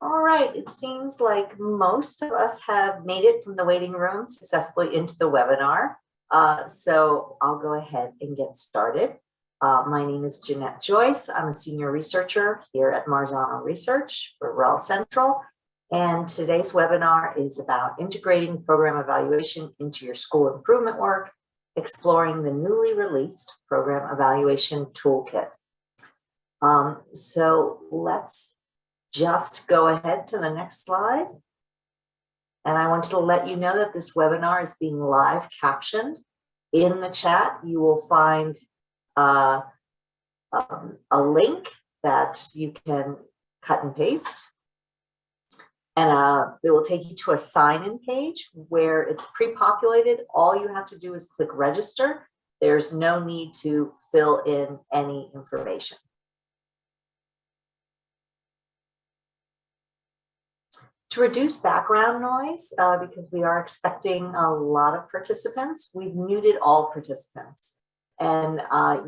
All right, it seems like most of us have made it from the waiting room successfully into the webinar. So I'll go ahead and get started. My name is Jeanette Joyce. I'm a senior researcher here at Marzano Research for REL Central. And today's webinar is about integrating program evaluation into your school improvement work, exploring the newly released Program Evaluation Toolkit. So let's just go ahead to the next slide. And I wanted to let you know that this webinar is being live captioned. In the chat, you will find a link that you can cut and paste. And it will take you to a sign-in page where it's pre-populated. All you have to do is click register. There's no need to fill in any information. To reduce background noise, because we are expecting a lot of participants, we've muted all participants. And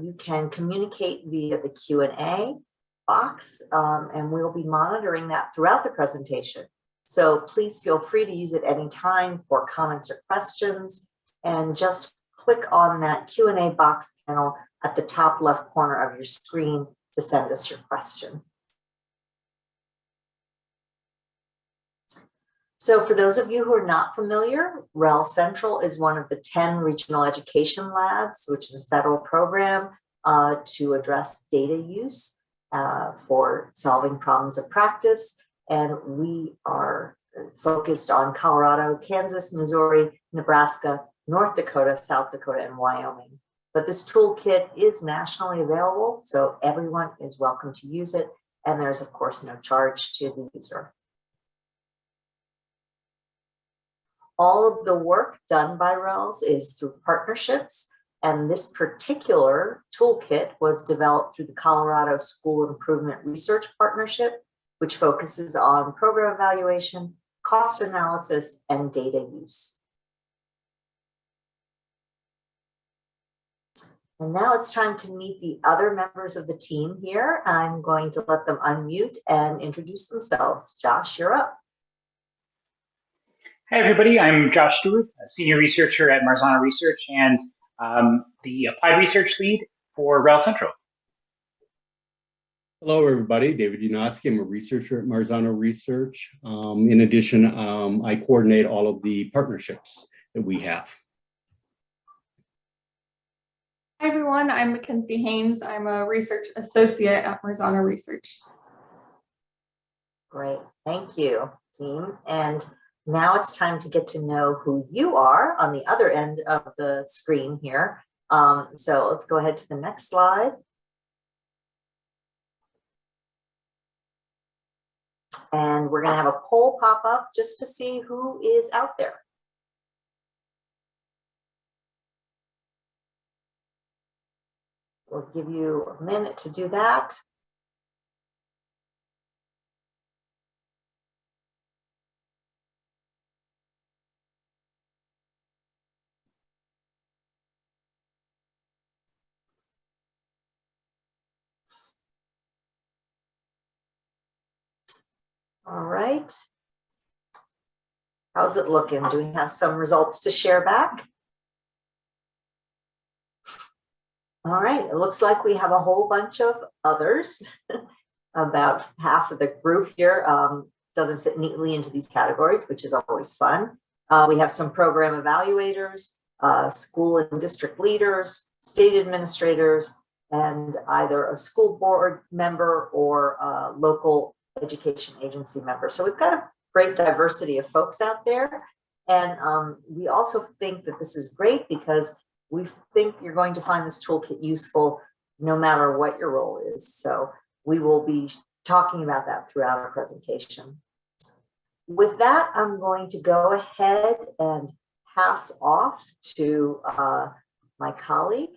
you can communicate via the Q&A box, and we'll be monitoring that throughout the presentation. So please feel free to use it any time for comments or questions, and just click on that Q&A box panel at the top left corner of your screen to send us your question. So for those of you who are not familiar, REL Central is one of the 10 regional education labs, which is a federal program to address data use for solving problems of practice. And we are focused on Colorado, Kansas, Missouri, Nebraska, North Dakota, South Dakota, and Wyoming. But this toolkit is nationally available, so everyone is welcome to use it. And there's, of course, no charge to the user. All of the work done by RELs is through partnerships, and this particular toolkit was developed through the Colorado School Improvement Research Partnership, which focuses on program evaluation, cost analysis, and data use. And now it's time to meet the other members of the team here. I'm going to let them unmute and introduce themselves. Josh, you're up. Hi, everybody. I'm Josh Stewart, a senior researcher at Marzano Research and the applied research lead for REL Central. Hello, everybody. David Yanoski. I'm a researcher at Marzano Research. In addition, I coordinate all of the partnerships that we have. Hi, everyone. I'm Mackenzie Haynes. I'm a research associate at Marzano Research. Great. Thank you, team. And now it's time to get to know who you are on the other end of the screen here. So let's go ahead to the next slide. And we're going to have a poll pop up just to see who is out there. We'll give you a minute to do that. All right. How's it looking? Do we have some results to share back? All right, it looks like we have a whole bunch of others. About half of the group here doesn't fit neatly into these categories, which is always fun. We have some program evaluators, school and district leaders, state administrators, and either a school board member or a local education agency member. So we've got a great diversity of folks out there. And we also think that this is great because we think you're going to find this toolkit useful no matter what your role is. So we will be talking about that throughout our presentation. With that, I'm going to go ahead and pass off to my colleague.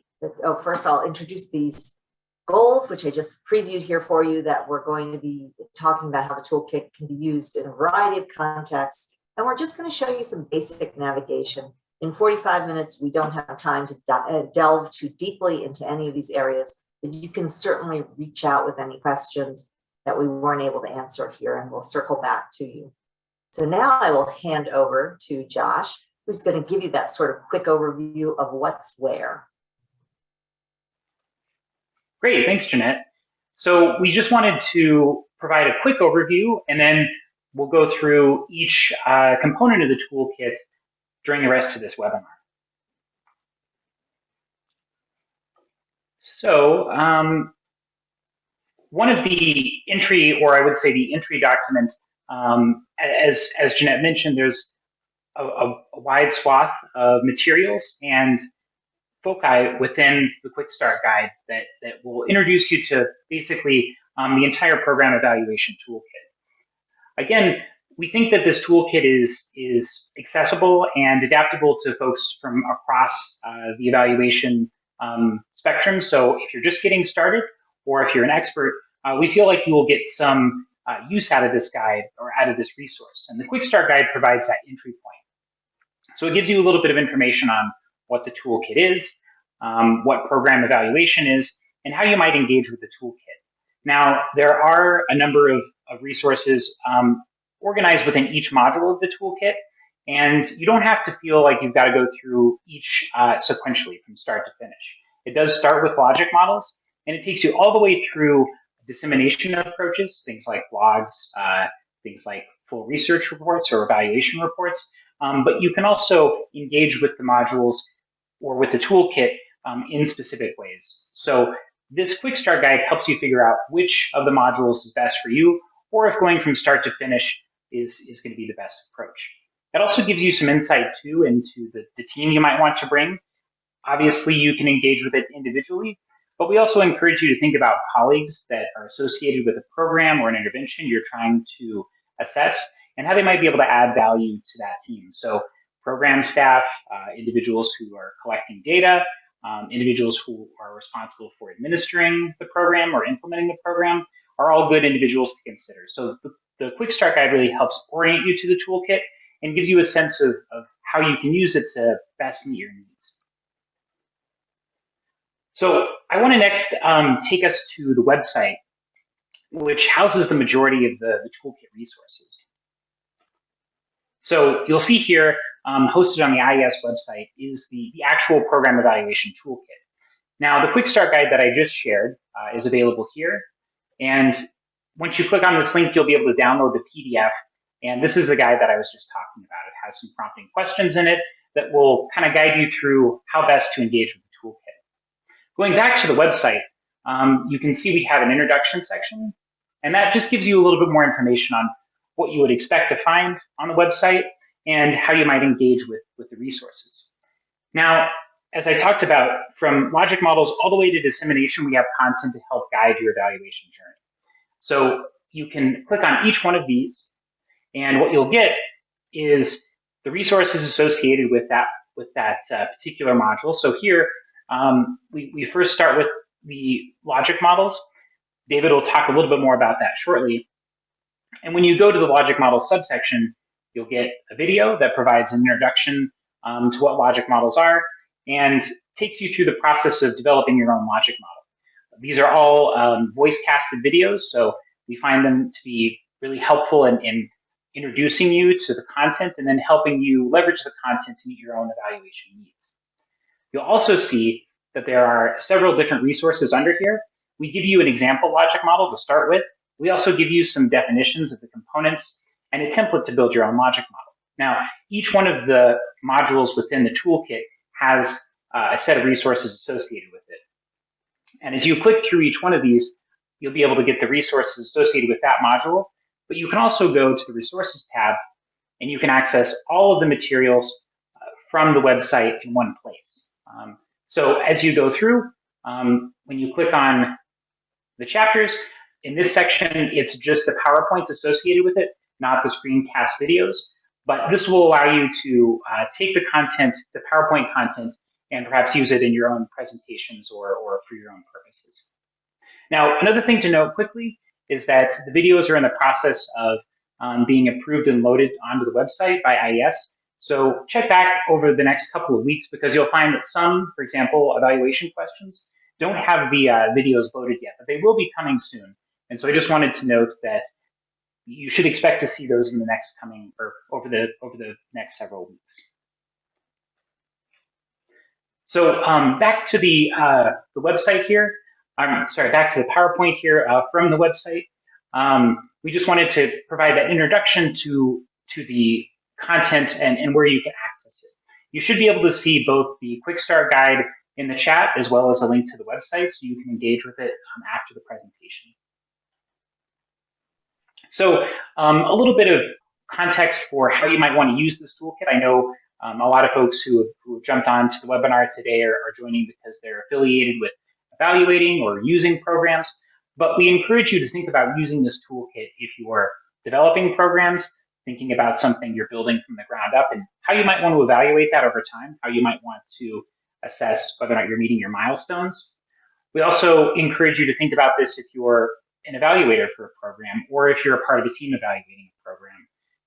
Oh, first I'll introduce these goals, which I just previewed here for you, that we're going to be talking about how the toolkit can be used in a variety of contexts. And we're just going to show you some basic navigation. In 45 minutes, we don't have time to delve too deeply into any of these areas, but you can certainly reach out with any questions. that we weren't able to answer here, and we'll circle back to you. So now I will hand over to Josh, who's going to give you that sort of quick overview of what's where. Great, thanks, Jeanette. So we just wanted to provide a quick overview, and then we'll go through each component of the toolkit during the rest of this webinar. So one of the entry, or I would say the entry document, as Jeanette mentioned, there's a wide swath of materials and foci within the Quick Start Guide that will introduce you to basically the entire program evaluation toolkit. Again, we think that this toolkit is accessible and adaptable to folks from across the evaluation spectrum. So if you're just getting started, or if you're an expert, we feel like you will get some use out of this guide or out of this resource. And the Quick Start Guide provides that entry point. So it gives you a little bit of information on what the toolkit is, what program evaluation is, and how you might engage with the toolkit. Now, there are a number of resources organized within each module of the toolkit, and you don't have to feel like you've got to go through each sequentially from start to finish. It does start with logic models, and it takes you all the way through dissemination approaches, things like blogs, things like full research reports or evaluation reports, but you can also engage with the modules or with the toolkit in specific ways. So this Quick Start Guide helps you figure out which of the modules is best for you, or if going from start to finish is going to be the best approach. It also gives you some insight too into the team you might want to bring. Obviously, you can engage with it individually, but we also encourage you to think about colleagues that are associated with a program or an intervention you're trying to assess, and how they might be able to add value to that team. So program staff, individuals who are collecting data, individuals who are responsible for administering the program or implementing the program are all good individuals to consider. So the Quick Start Guide really helps orient you to the toolkit and gives you a sense of how you can use it to best meet your needs. So I want to next take us to the website, which houses the majority of the toolkit resources. So you'll see here, hosted on the IES website, is the actual program evaluation toolkit. Now, the Quick Start Guide that I just shared is available here. And once you click on this link, you'll be able to download the PDF. And this is the guide that I was just talking about. It has some prompting questions in it that will kind of guide you through how best to engage with the toolkit. Going back to the website, you can see we have an introduction section. And that just gives you a little bit more information on what you would expect to find on the website and how you might engage with the resources. Now, as I talked about, from logic models all the way to dissemination, we have content to help guide your evaluation journey. So you can click on each one of these, and what you'll get is the resources associated with that particular module. So here, we first start with the logic models. David will talk a little bit more about that shortly. And when you go to the logic model subsection, you'll get a video that provides an introduction to what logic models are and takes you through the process of developing your own logic model. These are all voice-casted videos, so we find them to be really helpful in introducing you to the content and then helping you leverage the content to meet your own evaluation needs. You'll also see that there are several different resources under here. We give you an example logic model to start with. We also give you some definitions of the components and a template to build your own logic model. Now, each one of the modules within the toolkit has a set of resources associated with it. And as you click through each one of these, you'll be able to get the resources associated with that module, but you can also go to the resources tab and you can access all of the materials from the website in one place. So as you go through, when you click on the chapters, in this section, it's just the PowerPoints associated with it, not the screencast videos. But this will allow you to take the content, the PowerPoint content, and perhaps use it in your own presentations or for your own purposes. Now, another thing to note quickly is that the videos are in the process of being approved and loaded onto the website by IES. So check back over the next couple of weeks because you'll find that some, for example, evaluation questions don't have the videos loaded yet, but they will be coming soon. And so I just wanted to note that you should expect to see those in the next coming, or over the next several weeks. So back to the website here. Sorry, back to the PowerPoint here from the website. We just wanted to provide that introduction to the content and where you can access it. You should be able to see both the Quick Start Guide in the chat as well as a link to the website, so you can engage with it after the presentation. So a little bit of context for how you might want to use this toolkit. I know a lot of folks who have jumped on to the webinar today are joining because they're affiliated with evaluating or using programs, but we encourage you to think about using this toolkit if you are developing programs, thinking about something you're building from the ground up, and how you might want to evaluate that over time, how you might want to assess whether or not you're meeting your milestones. We also encourage you to think about this if you're an evaluator for a program, or if you're a part of a team evaluating a program.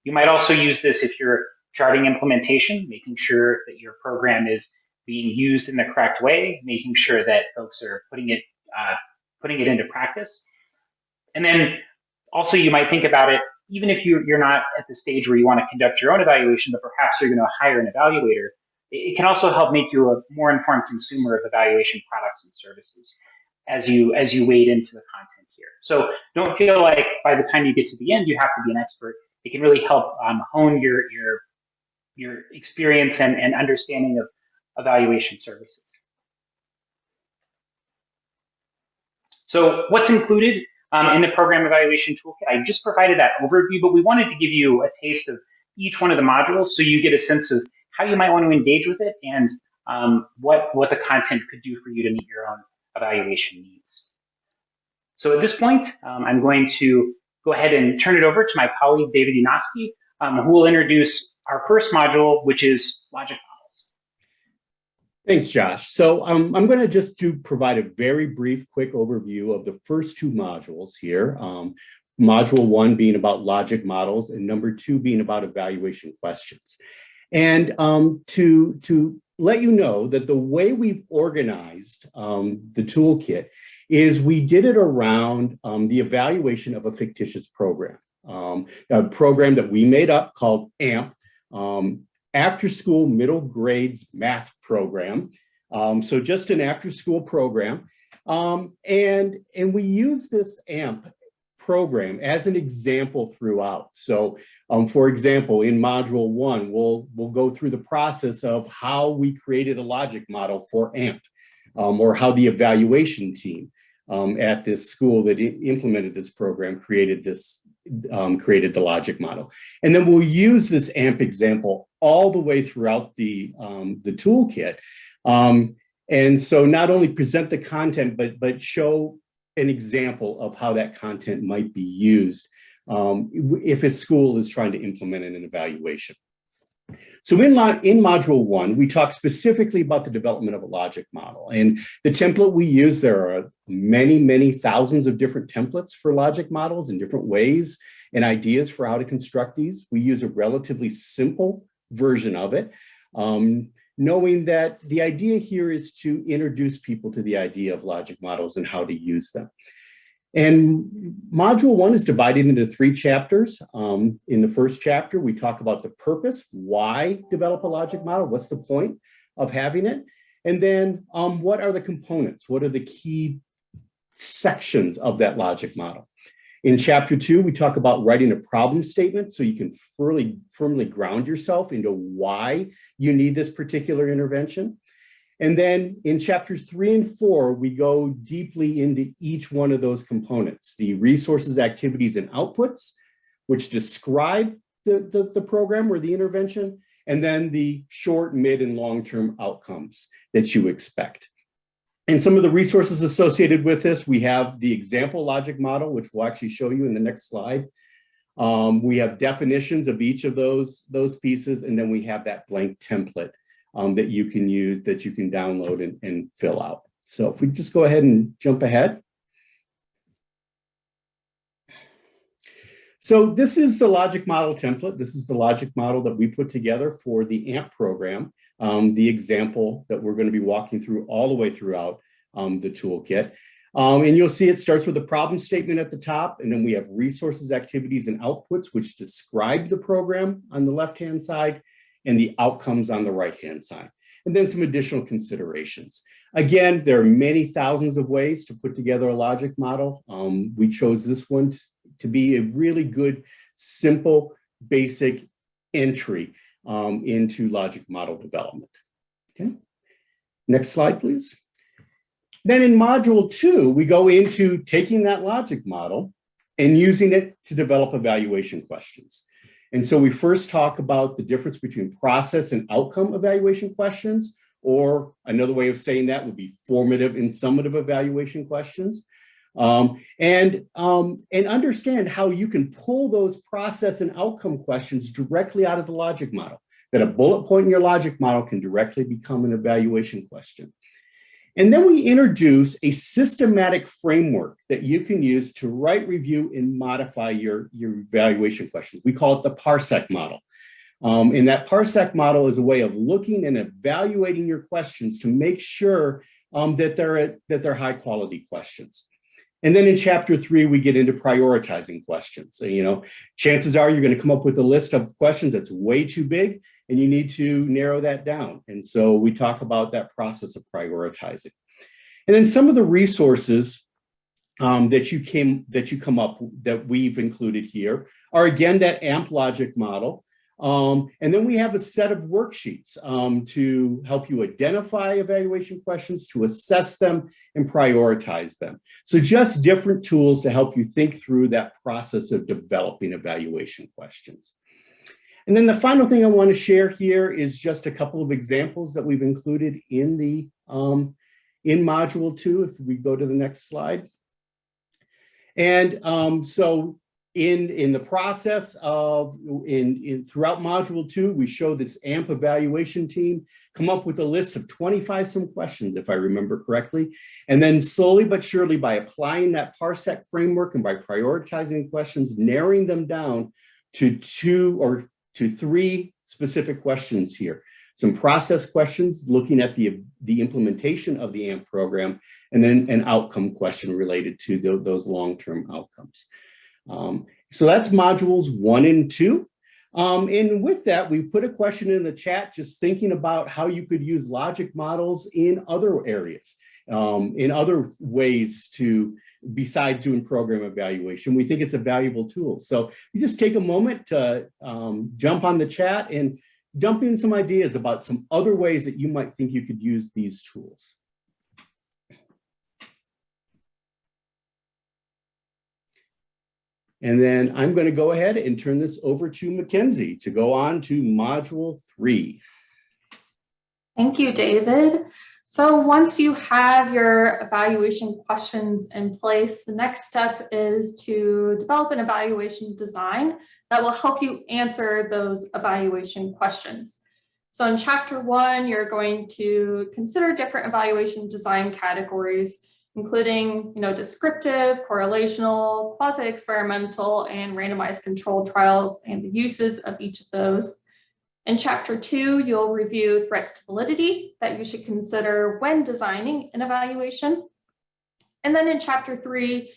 You might also use this if you're charting implementation, making sure that your program is being used in the correct way, making sure that folks are putting it into practice. And then also you might think about it, even if you're not at the stage where you want to conduct your own evaluation, but perhaps you're going to hire an evaluator, it can also help make you a more informed consumer of evaluation products and services as you wade into the content here. So don't feel like by the time you get to the end, you have to be an expert. It can really help hone your experience and understanding of evaluation services. So what's included in the program evaluation toolkit? I just provided that overview, but we wanted to give you a taste of each one of the modules so you get a sense of how you might want to engage with it and what the content could do for you to meet your own evaluation needs. So at this point, I'm going to go ahead and turn it over to my colleague, David Yanoski, who will introduce our first module, which is logic models. Thanks, Josh. So I'm going to just provide a very brief, quick overview of the first two modules here. Module 1 being about logic models and number 2 being about evaluation questions. And to let you know that the way we've organized the toolkit is we did it around the evaluation of a fictitious program, a program that we made up called AMP, After School Middle Grades Math Program. So just an after-school program. And we use this AMP program as an example throughout. So for example, in module 1, we'll go through the process of how we created a logic model for AMP, or how the evaluation team at this school that implemented this program created the logic model. And then we'll use this AMP example all the way throughout the toolkit. And so not only present the content, but show an example of how that content might be used if a school is trying to implement an evaluation. So in module 1, we talk specifically about the development of a logic model. And the template we use, there are many, many thousands of different templates for logic models and different ways and ideas for how to construct these. We use a relatively simple version of it, knowing that the idea here is to introduce people to the idea of logic models and how to use them. And module 1 is divided into 3 chapters. In the first chapter, we talk about the purpose, why develop a logic model, what's the point of having it? And then what are the components? What are the key sections of that logic model? In chapter 2, we talk about writing a problem statement so you can firmly ground yourself into why you need this particular intervention. And then in chapters 3 and 4, we go deeply into each one of those components, the resources, activities, and outputs, which describe the program or the intervention, and then the short, mid, and long-term outcomes that you expect. And some of the resources associated with this, we have the example logic model, which we'll actually show you in the next slide. We have definitions of each of those pieces, and then we have that blank template that you can use, that you can download and fill out. So if we just go ahead and jump ahead. So this is the logic model template. This is the logic model that we put together for the AMP program, the example that we're going to be walking through all the way throughout the toolkit. And you'll see it starts with a problem statement at the top, and then we have resources, activities, and outputs, which describe the program on the left-hand side, and the outcomes on the right-hand side. And then some additional considerations. Again, there are many thousands of ways to put together a logic model. We chose this one to be a really good, simple, basic entry into logic model development. Okay. Next slide, please. Then in module 2, we go into taking that logic model and using it to develop evaluation questions. And so we first talk about the difference between process and outcome evaluation questions, or another way of saying that would be formative and summative evaluation questions. And understand how you can pull those process and outcome questions directly out of the logic model, that a bullet point in your logic model can directly become an evaluation question. And then we introduce a systematic framework that you can use to write, review, and modify your evaluation questions. We call it the PARSEC model. And that PARSEC model is a way of looking and evaluating your questions to make sure that they're high quality questions. And then in chapter 3, we get into prioritizing questions. So, you know, chances are you're going to come up with a list of questions that's way too big, and you need to narrow that down. And so we talk about that process of prioritizing. And then some of the resources that you come up that we've included here are, again, that AMP logic model. And then we have a set of worksheets to help you identify evaluation questions, to assess them, and prioritize them. So just different tools to help you think through that process of developing evaluation questions. And then the final thing I want to share here is just a couple of examples that we've included in the in module 2. If we go to the next slide. And so in the process of throughout module 2, we show this AMP evaluation team come up with a list of 25 some questions, if I remember correctly. And then slowly but surely, by applying that PARSEC framework and by prioritizing questions, narrowing them down to 2 or to 3 specific questions here. Some process questions looking at the implementation of the AMP program, and then an outcome question related to those long-term outcomes. So that's modules 1 and 2. And with that, we put a question in the chat just thinking about how you could use logic models in other areas, in other ways besides doing program evaluation. We think it's a valuable tool. So you just take a moment to jump on the chat and dump in some ideas about some other ways that you might think you could use these tools. And then I'm going to go ahead and turn this over to Mackenzie to go on to module 3. Thank you, David. So once you have your evaluation questions in place, the next step is to develop an evaluation design that will help you answer those evaluation questions. So in chapter 1, you're going to consider different evaluation design categories, including, descriptive, correlational, quasi-experimental, and randomized controlled trials, and the uses of each of those. In chapter 2, you'll review threats to validity that you should consider when designing an evaluation. And then in chapter 3,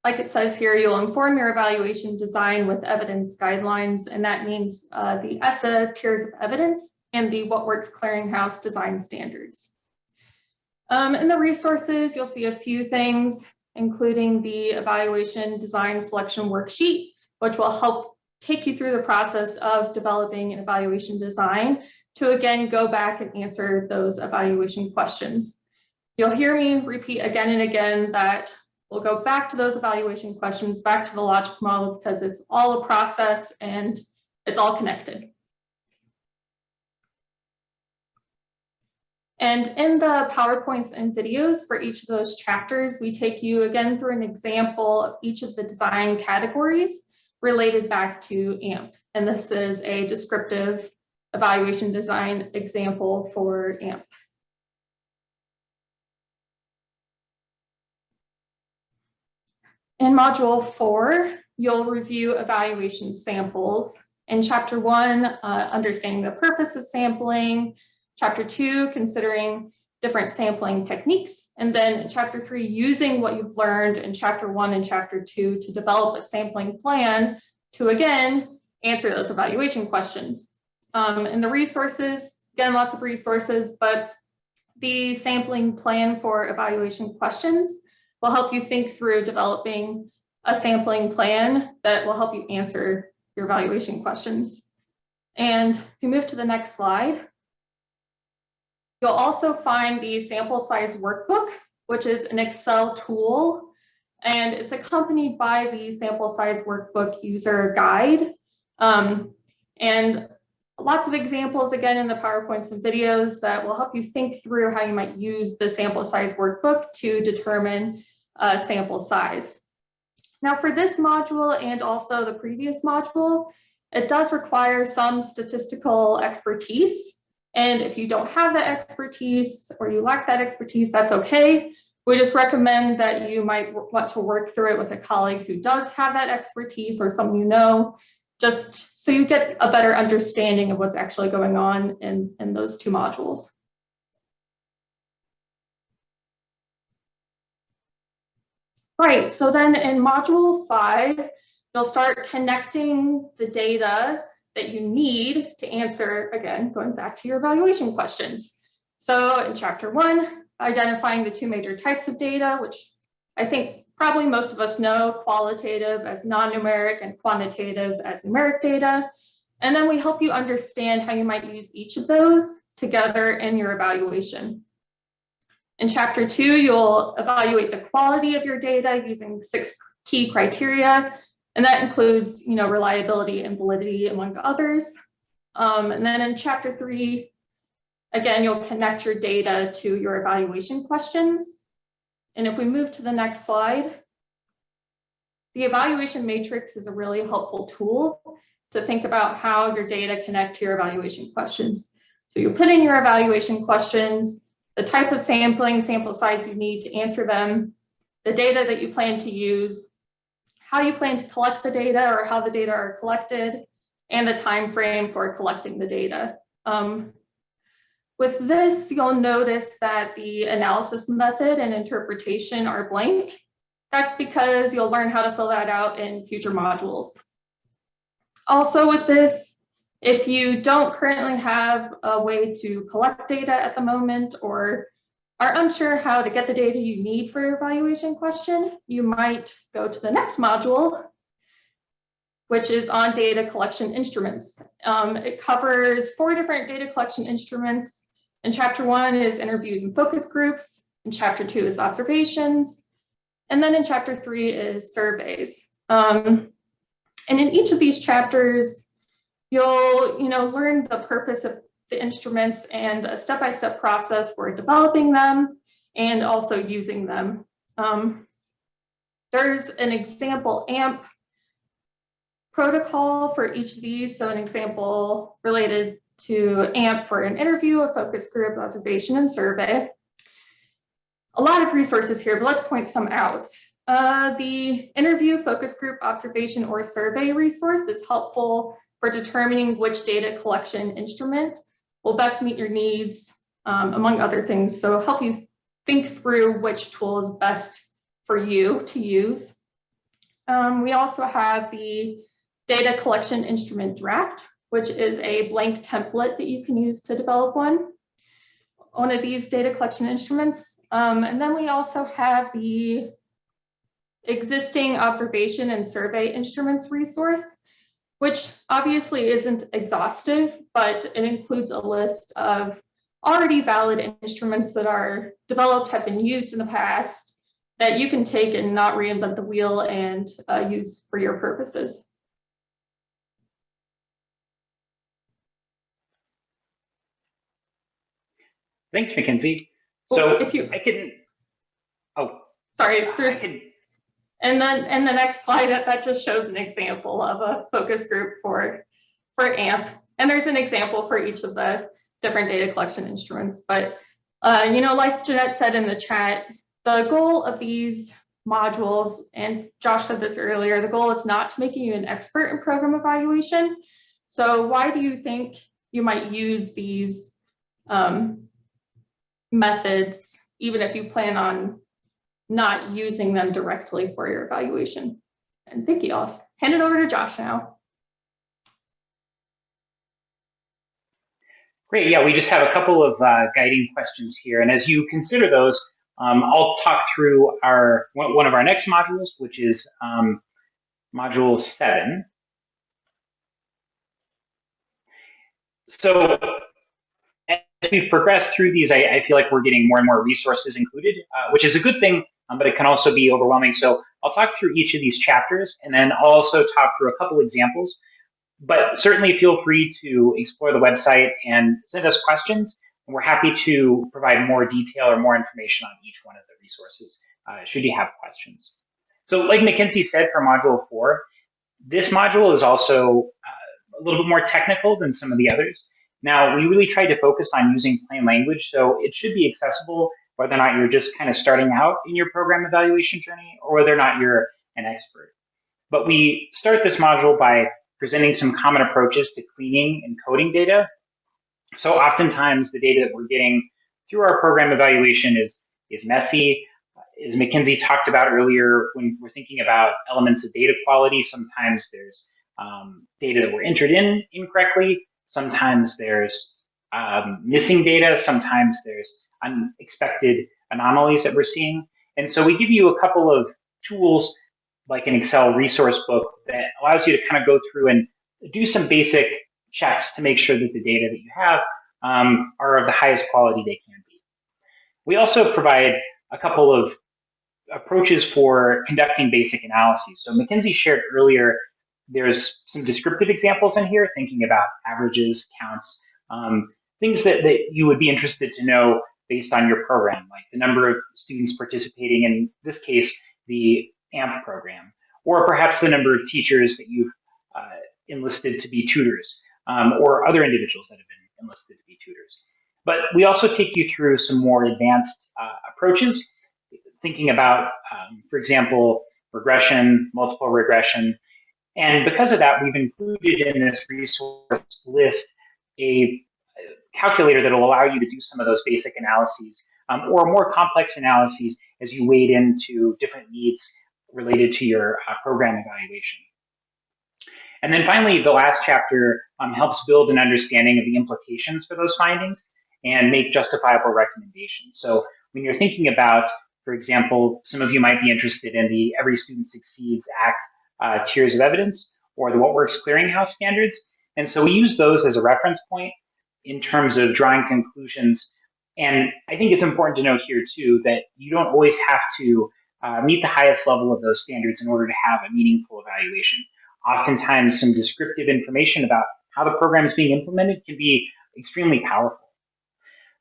like it says here, you'll inform your evaluation design with evidence guidelines, and that means the ESSA tiers of evidence and the What Works Clearinghouse design standards. In the resources, you'll see a few things, including the evaluation design selection worksheet, which will help take you through the process of developing an evaluation design to, again, go back and answer those evaluation questions. You'll hear me repeat again and again that we'll go back to those evaluation questions, back to the logic model, because it's all a process and it's all connected. And in the PowerPoints and videos for each of those chapters, we take you again through an example of each of the design categories related back to AMP. And this is a descriptive evaluation design example for AMP. In module 4, you'll review evaluation samples. In chapter 1, understanding the purpose of sampling. Chapter 2, considering different sampling techniques. And then in chapter 3, using what you've learned in chapter 1 and chapter 2 to develop a sampling plan to, again, answer those evaluation questions. And the resources, again, lots of resources, but the sampling plan for evaluation questions will help you think through developing a sampling plan that will help you answer your evaluation questions. And if you move to the next slide, you'll also find the sample size workbook, which is an Excel tool, and it's accompanied by the sample size workbook user guide. And lots of examples, again, in the PowerPoints and videos that will help you think through how you might use the sample size workbook to determine sample size. Now, for this module and also the previous module, it does require some statistical expertise. And if you don't have that expertise or you lack that expertise, that's okay. We just recommend that you might want to work through it with a colleague who does have that expertise or someone you know, just so you get a better understanding of what's actually going on in those two modules. Right, so then in module 5, you'll start connecting the data that you need to answer, again, going back to your evaluation questions. So in chapter 1, identifying the 2 major types of data, which I think probably most of us know, qualitative as non-numeric and quantitative as numeric data. And then we help you understand how you might use each of those together in your evaluation. In chapter 2, you'll evaluate the quality of your data using 6 key criteria, and that includes, reliability and validity, among others. And then in chapter 3, again, you'll connect your data to your evaluation questions. And if we move to the next slide, the evaluation matrix is a really helpful tool to think about how your data connect to your evaluation questions. So you put in your evaluation questions, the type of sampling, sample size you need to answer them, the data that you plan to use, how you plan to collect the data or how the data are collected, and the time frame for collecting the data. With this, you'll notice that the analysis method and interpretation are blank. That's because you'll learn how to fill that out in future modules. Also with this, if you don't currently have a way to collect data at the moment or are unsure how to get the data you need for your evaluation question, you might go to the next module, which is on data collection instruments. It covers 4 different data collection instruments. In chapter 1 is interviews and focus groups. In chapter 2 is observations. And then in chapter 3 is surveys. And in each of these chapters, you'll learn the purpose of the instruments and a step-by-step process for developing them and also using them. There's an example AMP protocol for each of these. So an example related to AMP for an interview, a focus group, observation, and survey. A lot of resources here, but let's point some out. The interview, focus group, observation, or survey resource is helpful for determining which data collection instrument will best meet your needs, among other things. So help you think through which tool is best for you to use. We also have the data collection instrument draft, which is a blank template that you can use to develop one of these data collection instruments. And then we also have the existing observation and survey instruments resource, which obviously isn't exhaustive, but it includes a list of already valid instruments that are developed, have been used in the past, that you can take and not reinvent the wheel and use for your purposes. Thanks, Mackenzie. So if you, I can, oh. Sorry, there's, and then in the next slide, that just shows an example of a focus group for AMP. And there's an example for each of the different data collection instruments. But, like Jeanette said in the chat, the goal of these modules, and Josh said this earlier, the goal is not to make you an expert in program evaluation. So why do you think you might use these methods, even if you plan on not using them directly for your evaluation. And thank you. I'll hand it over to Josh now. Great. Yeah, we just have a couple of guiding questions here. And as you consider those, I'll talk through one of our next modules, which is Module 7. So as we progress through these, I feel like we're getting more and more resources included, which is a good thing, but it can also be overwhelming. So I'll talk through each of these chapters, and then I'll also talk through a couple examples. But certainly feel free to explore the website and send us questions. And we're happy to provide more detail or more information on each one of the resources, should you have questions. So like Mackenzie said for Module 4, this module is also a little bit more technical than some of the others. Now, we really tried to focus on using plain language, so it should be accessible whether or not you're just kind of starting out in your program evaluation journey or whether or not you're an expert. But we start this module by presenting some common approaches to cleaning and coding data. So oftentimes the data that we're getting through our program evaluation is messy. As Mackenzie talked about earlier, when we're thinking about elements of data quality, sometimes there's data that were entered in incorrectly. Sometimes there's missing data. Sometimes there's unexpected anomalies that we're seeing. And so we give you a couple of tools like an Excel resource book that allows you to kind of go through and do some basic checks to make sure that the data that you have are of the highest quality they can be. We also provide a couple of approaches for conducting basic analyses. So Mackenzie shared earlier, there's some descriptive examples in here, thinking about averages, counts, things that you would be interested to know based on your program, like the number of students participating, in this case, the AMP program, or perhaps the number of teachers that you've enlisted to be tutors, or other individuals that have been enlisted to be tutors. But we also take you through some more advanced approaches, thinking about, for example, regression, multiple regression. And because of that, we've included in this resource list a calculator that will allow you to do some of those basic analyses or more complex analyses as you wade into different needs related to your program evaluation. And then finally, the last chapter helps build an understanding of the implications for those findings and make justifiable recommendations. So when you're thinking about, for example, some of you might be interested in the Every Student Succeeds Act tiers of evidence or the What Works Clearinghouse standards. And so we use those as a reference point in terms of drawing conclusions. And I think it's important to note here too that you don't always have to meet the highest level of those standards in order to have a meaningful evaluation. Oftentimes some descriptive information about how the program is being implemented can be extremely powerful.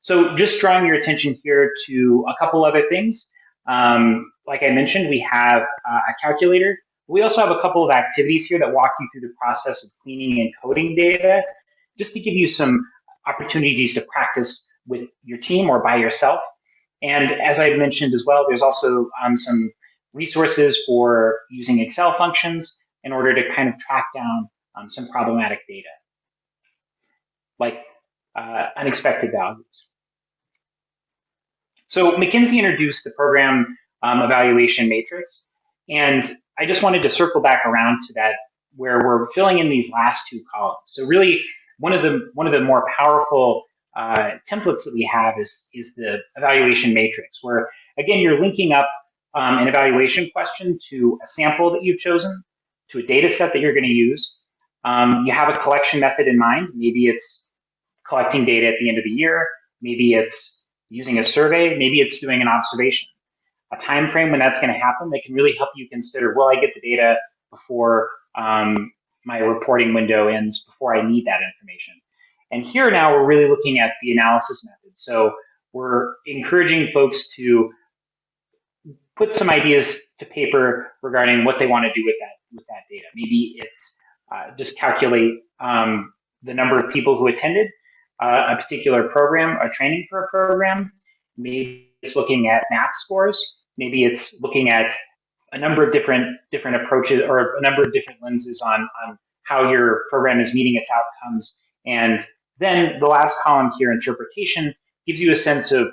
So just drawing your attention here to a couple other things. Like I mentioned, we have a calculator. We also have a couple of activities here that walk you through the process of cleaning and coding data, just to give you some opportunities to practice with your team or by yourself. And as I've mentioned as well, there's also some resources for using Excel functions in order to kind of track down some problematic data, like unexpected values. So Mackenzie introduced the program evaluation matrix, and I just wanted to circle back around to that, where we're filling in these last two columns. So really, one of the more powerful templates that we have is the evaluation matrix, where again you're linking up an evaluation question to a sample that you've chosen, to a data set that you're going to use. You have a collection method in mind. Maybe it's collecting data at the end of the year. Maybe it's using a survey. Maybe it's doing an observation. A time frame when that's going to happen that can really help you consider, will I get the data before my reporting window ends, before I need that information? And here now we're really looking at the analysis method. So we're encouraging folks to put some ideas to paper regarding what they want to do with that data. Maybe it's just calculate the number of people who attended a particular program or training for a program. Maybe it's looking at math scores. Maybe it's looking at a number of different approaches or a number of different lenses on how your program is meeting its outcomes. And then the last column here, interpretation, gives you a sense of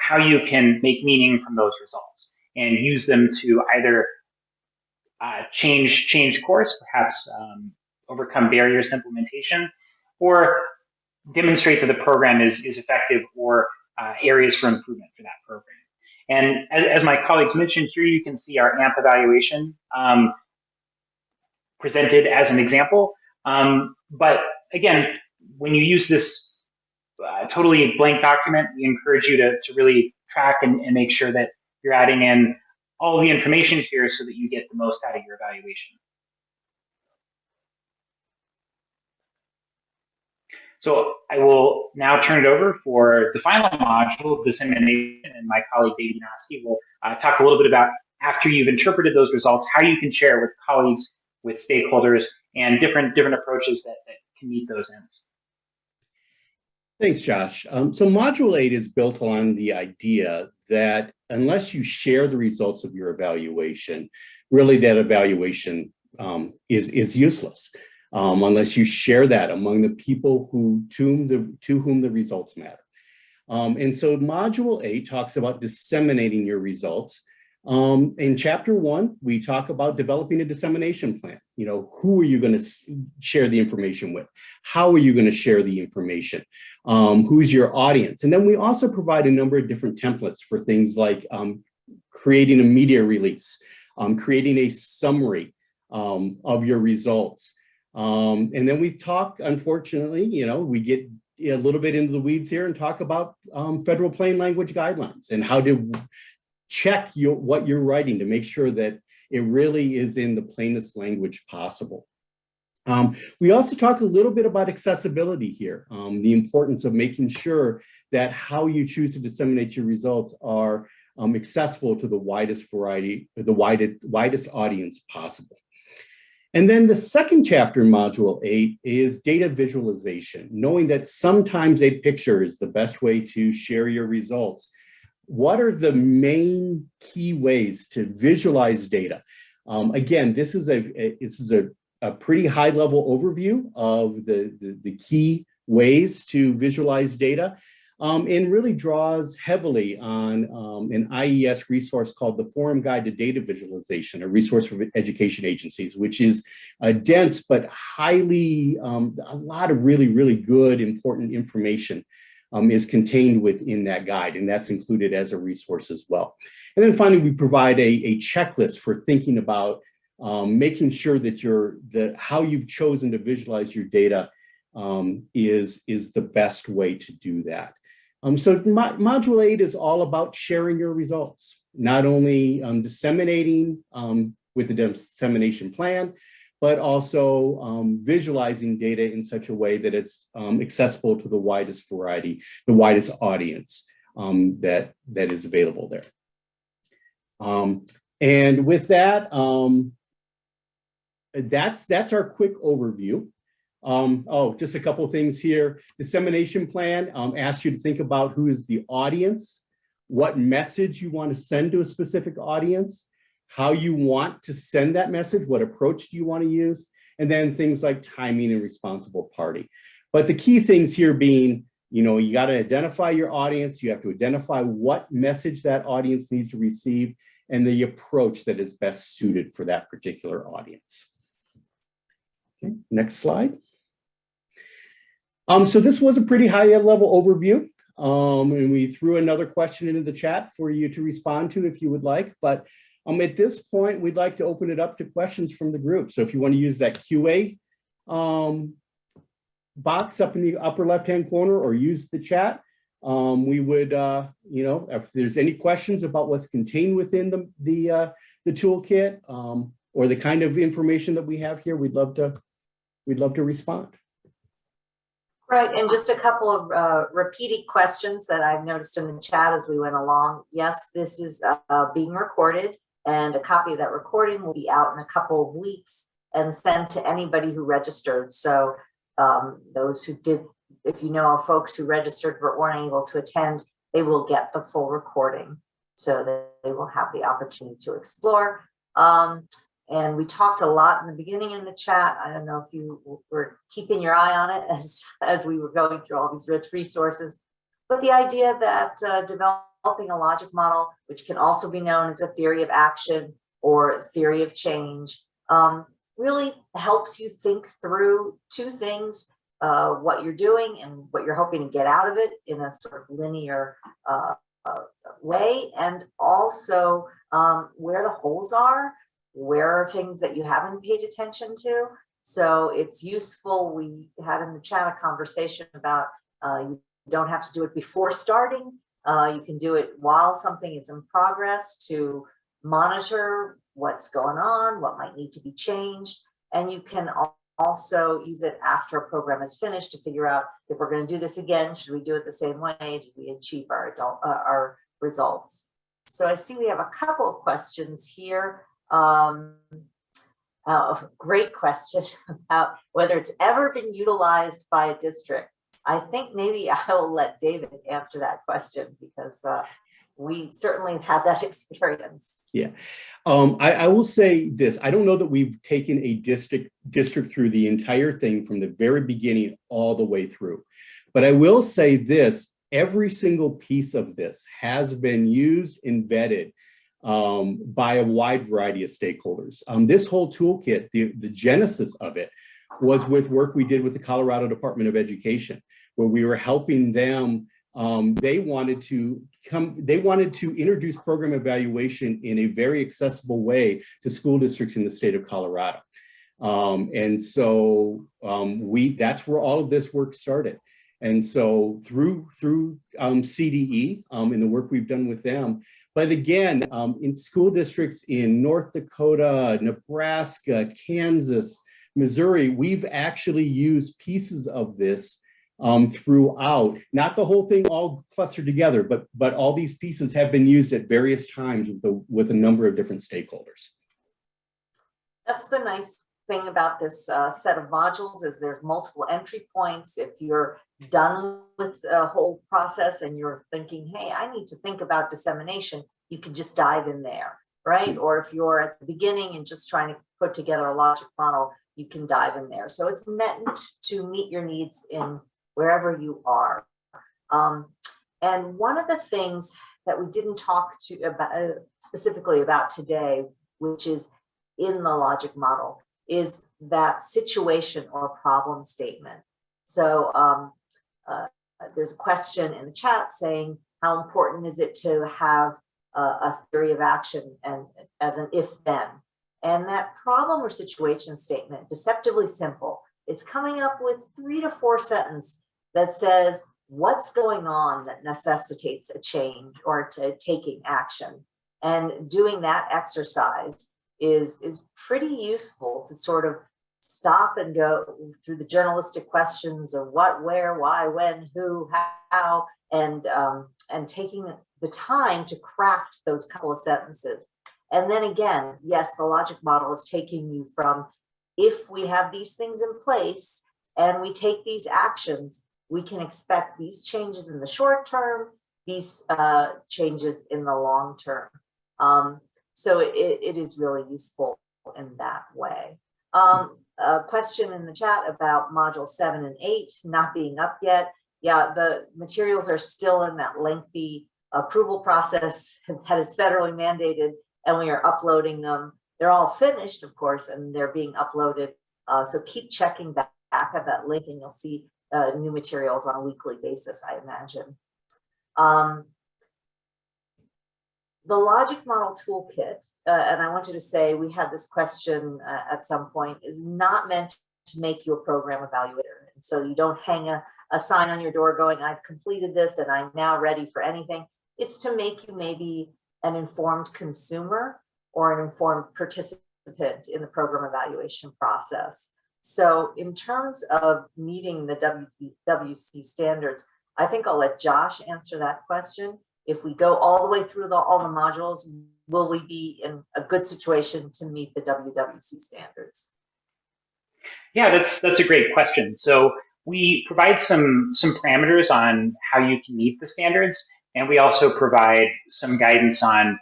how you can make meaning from those results and use them to either change course, perhaps overcome barriers to implementation, or demonstrate that the program is effective, or areas for improvement for that program. And as my colleagues mentioned, here you can see our AMP evaluation presented as an example. But again, when you use this totally blank document, we encourage you to really track and make sure that you're adding in all the information here so that you get the most out of your evaluation. So I will now turn it over for the final module, dissemination, and my colleague David Yanoski will talk a little bit about, after you've interpreted those results, how you can share with colleagues, with stakeholders, and different approaches that can meet those ends. Thanks, Josh. So Module 8 is built on the idea that unless you share the results of your evaluation, really that evaluation is useless. Unless you share that among the people to whom the results matter. And so Module 8 talks about disseminating your results. In Chapter 1, we talk about developing a dissemination plan. You know, who are you going to share the information with? How are you going to share the information? Who's your audience? And then we also provide a number of different templates for things like creating a media release, creating a summary of your results. And then we talk, unfortunately, you know, we get a little bit into the weeds here and talk about federal plain language guidelines and how to check what you're writing to make sure that it really is in the plainest language possible. We also talk a little bit about accessibility here, the importance of making sure that how you choose to disseminate your results are accessible to the widest variety, the widest audience possible. And then the second chapter in Module 8 is data visualization, knowing that sometimes a picture is the best way to share your results. What are the main key ways to visualize data? Again, this is a pretty high level overview of the key ways to visualize data. And really draws heavily on an IES resource called the Forum Guide to Data Visualization, a resource for education agencies, which is dense but highly, a lot of really good, important information is contained within that guide, and that's included as a resource as well. And then finally, we provide a checklist for thinking about making sure that how you've chosen to visualize your data is the best way to do that. So Module 8 is all about sharing your results, not only disseminating with the dissemination plan, but also visualizing data in such a way that it's accessible to the widest variety, the widest audience that is available there. And with that, that's our quick overview. Just a couple of things here. Dissemination plan asks you to think about who is the audience, what message you want to send to a specific audience, how you want to send that message, what approach do you want to use, and then things like timing and responsible party. But the key things here being, you know, you got to identify your audience, you have to identify what message that audience needs to receive, and the approach that is best suited for that particular audience. Okay, next slide. So this was a pretty high level overview, and we threw another question into the chat for you to respond to if you would like. But at this point, we'd like to open it up to questions from the group. So if you want to use that QA box up in the upper left-hand corner or use the chat, we would, you know, if there's any questions about what's contained within the toolkit or the kind of information that we have here, we'd love to respond. Right, and just a couple of repeated questions that I've noticed in the chat as we went along. Yes, this is being recorded, and a copy of that recording will be out in a couple of weeks and sent to anybody who registered. So those who did, if you know of folks who registered but weren't able to attend, they will get the full recording so that they will have the opportunity to explore. And we talked a lot in the beginning in the chat. I don't know if you were keeping your eye on it as we were going through all these rich resources, but the idea that developing developing a logic model, which can also be known as a theory of action or theory of change, really helps you think through two things, what you're doing and what you're hoping to get out of it in a sort of linear way, and also where the holes are, where are things that you haven't paid attention to. So it's useful. We had in the chat a conversation about you don't have to do it before starting. You can do it while something is in progress to monitor what's going on, what might need to be changed. And you can also use it after a program is finished to figure out if we're going to do this again, should we do it the same way? Did we achieve our results? So I see we have a couple of questions here. Great question about whether it's ever been utilized by a district. I think maybe I will let David answer that question because we certainly have had that experience. Yeah, I will say this. I don't know that we've taken a district through the entire thing from the very beginning all the way through. But I will say this, every single piece of this has been used and vetted by a wide variety of stakeholders. This whole toolkit, the genesis of it was with work we did with the Colorado Department of Education, where we were helping them. They wanted to introduce program evaluation in a very accessible way to school districts in the state of Colorado. And so that's where all of this work started. And so through CDE and the work we've done with them, but again, in school districts in North Dakota, Nebraska, Kansas, Missouri, we've actually used pieces of this throughout, not the whole thing all clustered together, but all these pieces have been used at various times with a number of different stakeholders. That's the nice thing about this set of modules is there's multiple entry points. If you're done with the whole process and you're thinking, hey, I need to think about dissemination, you can just dive in there, right? Or if you're at the beginning and just trying to put together a logic model, you can dive in there. So it's meant to meet your needs in wherever you are. And one of the things that we didn't talk to about specifically about today, which is in the logic model, is that situation or problem statement. So there's a question in the chat saying, how important is it to have a theory of action and as an if-then? And that problem or situation statement, deceptively simple, it's coming up with 3 to 4 sentences that says what's going on that necessitates a change or to taking action. And doing that exercise is pretty useful to sort of stop and go through the journalistic questions of what, where, why, when, who, how, and taking the time to craft those couple of sentences. And then again, yes, the logic model is taking you from, if we have these things in place and we take these actions, we can expect these changes in the short term, these changes in the long term. So it is really useful in that way. A question in the chat about module 7 and 8 not being up yet. Yeah, the materials are still in that lengthy approval process that is federally mandated, and we are uploading them. They're all finished, of course, and they're being uploaded. So keep checking back at that link and you'll see new materials on a weekly basis, I imagine. The logic model toolkit, and I wanted to say we had this question at some point, is not meant to make you a program evaluator. And so you don't hang a sign on your door going, I've completed this and I'm now ready for anything. It's to make you maybe an informed consumer or an informed participant in the program evaluation process. So in terms of meeting the WC standards, I think I'll let Josh answer that question. If we go all the way through all the modules, will we be in a good situation to meet the WWC standards? Yeah, that's a great question. So we provide some parameters on how you can meet the standards, and we also provide some guidance on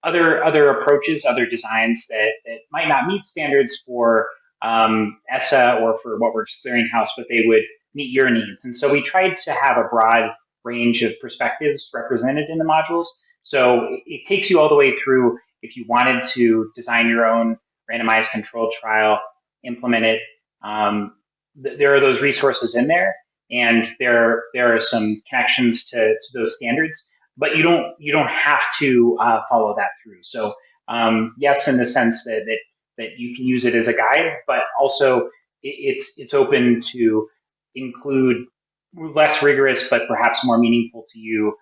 other approaches, other designs that might not meet standards for ESSA or for what works clearinghouse, but they would meet your needs. And so we tried to have a broad range of perspectives represented in the modules. So it takes you all the way through if you wanted to design your own randomized controlled trial, implement it. There are those resources in there, and there are some connections to those standards, but you don't have to follow that through. So yes, in the sense that you can use it as a guide, but also it's open to include less rigorous but perhaps more meaningful to you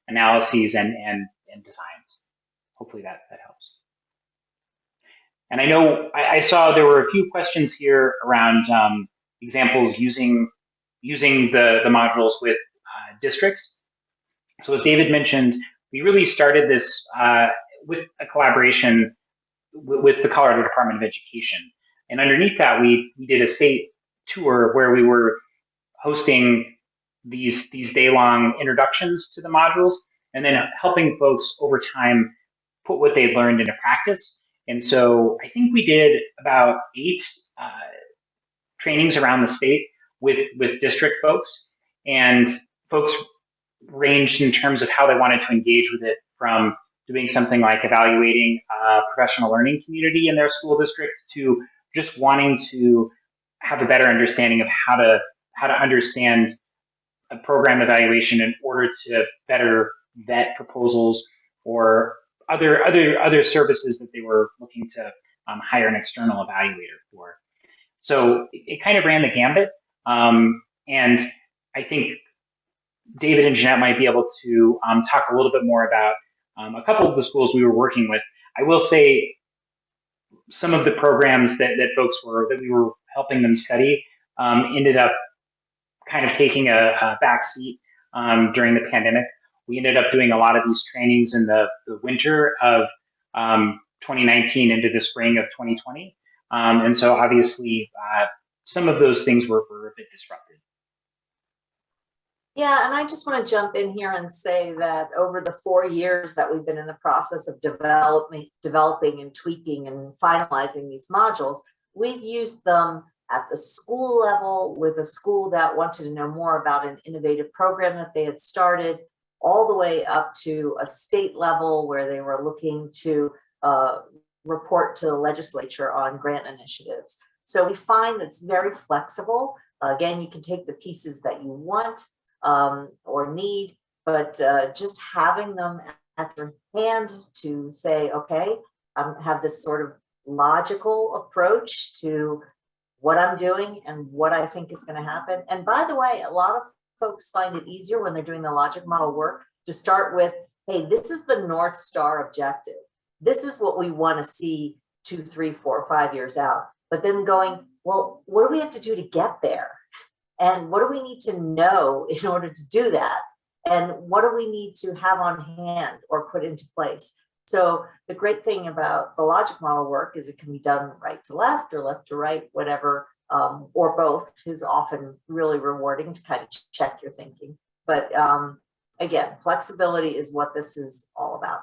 analyses and designs. Hopefully that helps. And I know I saw there were a few questions here around examples using the modules with districts. So as David mentioned, we really started this with a collaboration with the Colorado Department of Education. And underneath that, we did a state tour where we were hosting these day-long introductions to the modules, and then helping folks over time put what they learned into practice. And so I think we did about 8 trainings around the state with district folks, and folks ranged in terms of how they wanted to engage with it, from doing something like evaluating a professional learning community in their school district to just wanting to have a better understanding of how to understand a program evaluation in order to better vet proposals or other services that they were looking to hire an external evaluator for. So it kind of ran the gambit, and I think David and Jeanette might be able to talk a little bit more about a couple of the schools we were working with. I will say some of the programs that we were helping them study ended up kind of taking a back seat during the pandemic. We ended up doing a lot of these trainings in the winter of 2019 into the spring of 2020. And so obviously some of those things were a bit disrupted. Yeah, and I just want to jump in here and say that over the 4 years that we've been in the process of developing and tweaking and finalizing these modules, we've used them at the school level with a school that wanted to know more about an innovative program that they had started, all the way up to a state level where they were looking to report to the legislature on grant initiatives. So we find that's very flexible. Again, you can take the pieces that you want or need, but just having them at your hand to say, okay, have this sort of logical approach to what I'm doing and what I think is going to happen. And by the way, a lot of folks find it easier when they're doing the logic model work to start with, hey, this is the North Star objective. This is what we want to see 2, 3, 4, 5 years out. But then going, well, what do we have to do to get there? And what do we need to know in order to do that? And what do we need to have on hand or put into place? So the great thing about the logic model work is it can be done right to left or left to right, whatever, or both is often really rewarding to kind of check your thinking. But again, flexibility is what this is all about.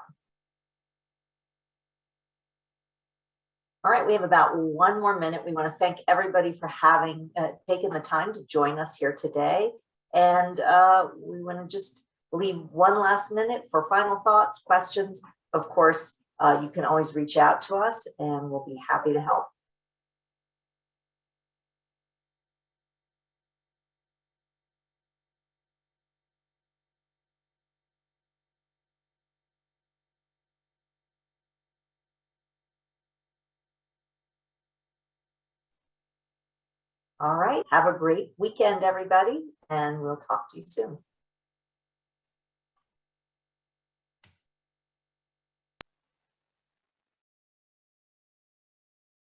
All right, we have about 1 more minute. We want to thank everybody for having taken the time to join us here today. And we want to just leave 1 last minute for final thoughts, questions. Of course, you can always reach out to us and we'll be happy to help. All right, have a great weekend, everybody, and we'll talk to you soon.